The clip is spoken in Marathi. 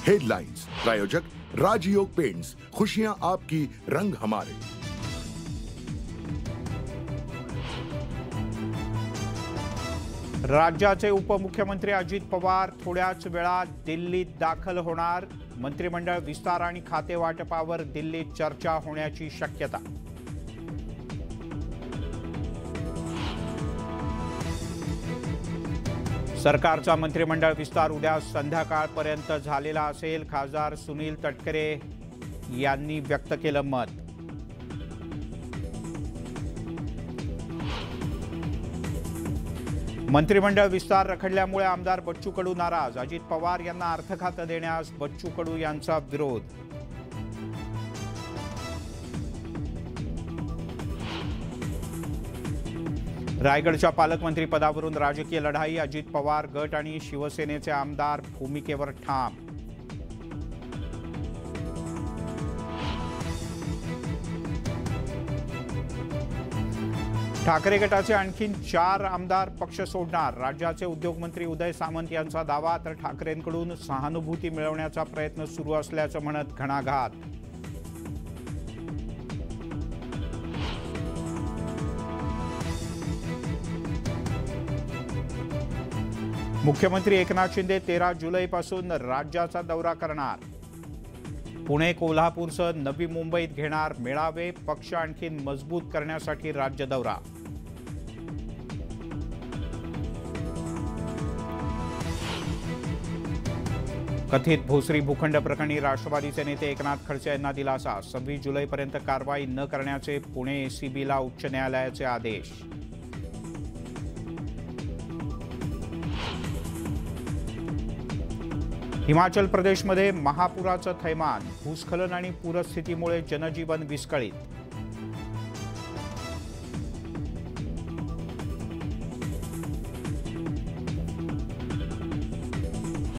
हेडलाइंस प्रायोजक राजयोग पेंट्स, खुशियां आपकी, रंग हमारे। राज्याचे उपमुख्यमंत्री अजित पवार थोड्याच वेळात दिल्लीत दाखल होणार। मंत्रिमंडळ विस्तार आणि खाते वाटपावर दिल्लीत चर्चा होण्याची शक्यता। सरकारचा मंत्रिमंडळ विस्तार उद्या संध्याकाळपर्यंत झालेला असेल, खासदार सुनील तटकरे यांनी व्यक्त केलं मत। मंत्रिमंडळ विस्तार रखडल्यामुळे आमदार बच्चू कडू नाराज, अजित पवार यांना अर्थ खातं देण्यास बच्चू कडू यांचा विरोध। रायगडच्या पालकमंत्री पदावरून राजकीय लढाई, अजित पवार गट आणि शिवसेनेचे आमदार भूमिकेवर ठाम। ठाकरे गटाचे आणखीन 4 आमदार पक्ष सोडणार, राज्याचे उद्योगमंत्री उदय सामंत यांचा दावा, तर ठाकरेंकडून सहानुभूती मिळवण्याचा प्रयत्न सुरू असल्याचं म्हणत घणाघात। मुख्यमंत्री एकनाथ शिंदे 13 जुलैपासून राज्याचा दौरा करणार। पुणे, कोल्हापूरसह नवी मुंबईत घेणार मेळावे, पक्ष आणखी मजबूत करण्यासाठी राज्य दौरा। कथित भोसरी भूखंड प्रकरणी राष्ट्रवादीचे नेते एकनाथ खडसे यांना दिलासा, 26 जुलैपर्यंत कारवाई न करण्याचे पुणे एसीबीला उच्च न्यायालयाचे आदेश। हिमाचल प्रदेशमध्ये महापुराचं थैमान, भूस्खलन आणि पूरस्थितीमुळे जनजीवन विस्कळीत।